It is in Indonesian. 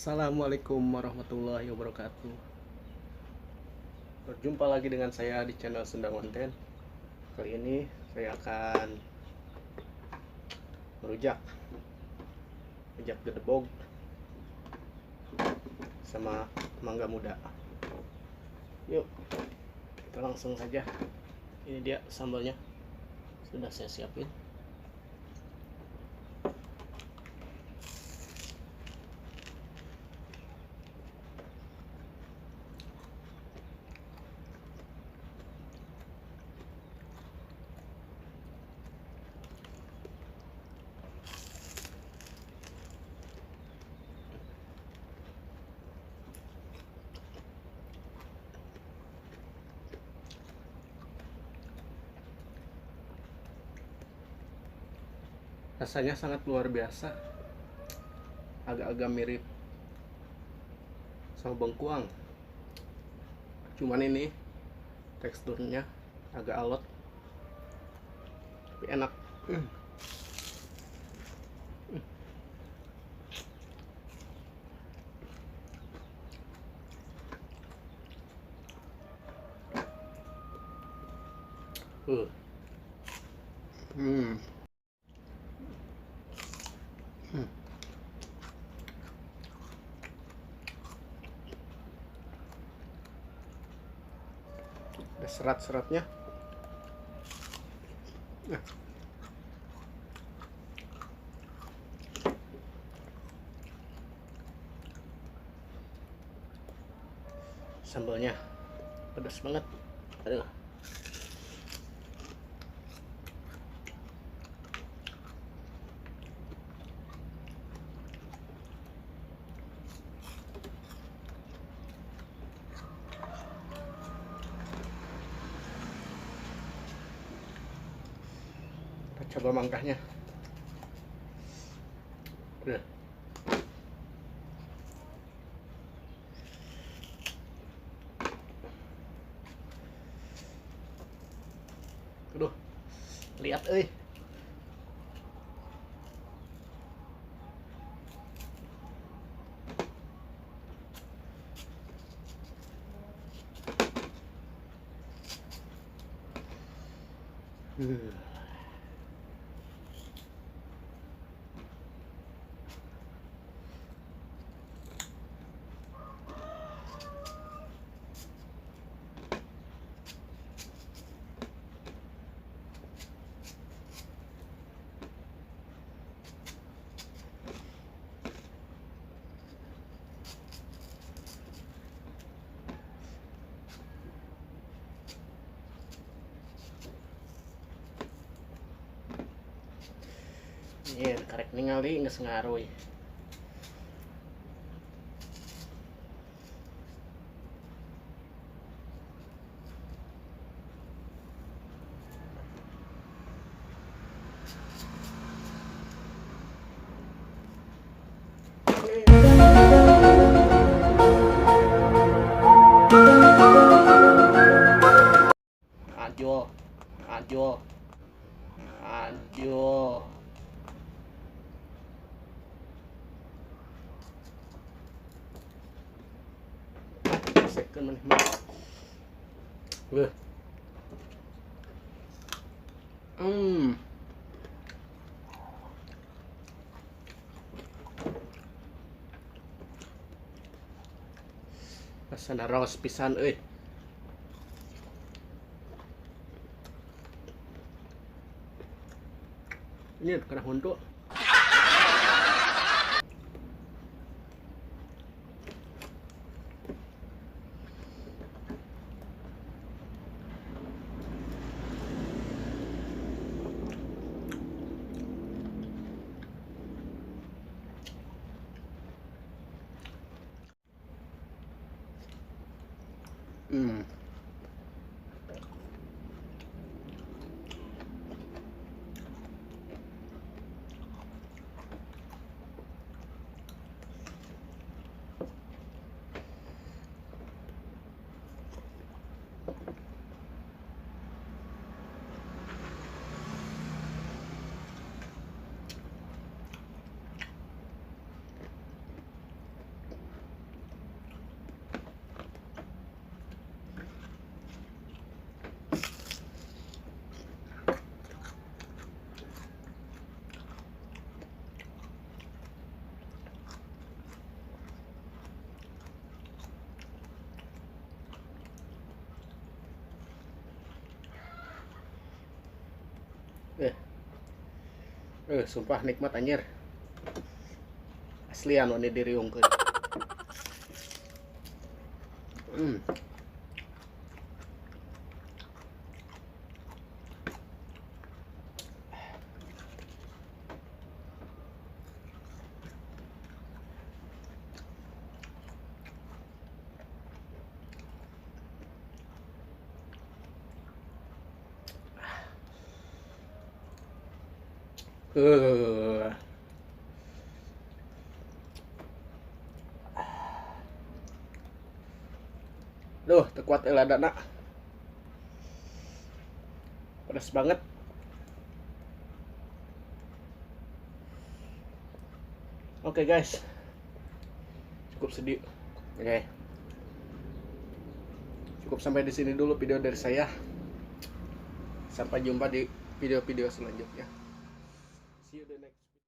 Assalamualaikum warahmatullahi wabarakatuh. Berjumpa lagi dengan saya di channel Sunda Konten. Kali ini saya akan merujak gedebog sama mangga muda. Yuk, kita langsung saja. Ini dia sambalnya, sudah saya siapin. Rasanya sangat luar biasa, agak-agak mirip sama bengkuang, cuman ini teksturnya agak alot tapi enak. uh. Hmm. Ada serat-seratnya. Sambalnya pedas banget. Aduh. Kita coba mangkahnya. Udah. Aduh, lihat euy. Iya, karek ningali nggak sengaruh. Ajo, ajo, ajo. Second meneh mah. Rasana raos pisan euy. Ini kena huntu. Hmm. Sumpah nikmat anjir. Aslian wani diriungkeun. Hmm. Duh, tekuat eladana. Pedas banget. Oke guys. Cukup sedih. Oke. Cukup sampai di sini dulu video dari saya. Sampai jumpa di video-video selanjutnya. See you the next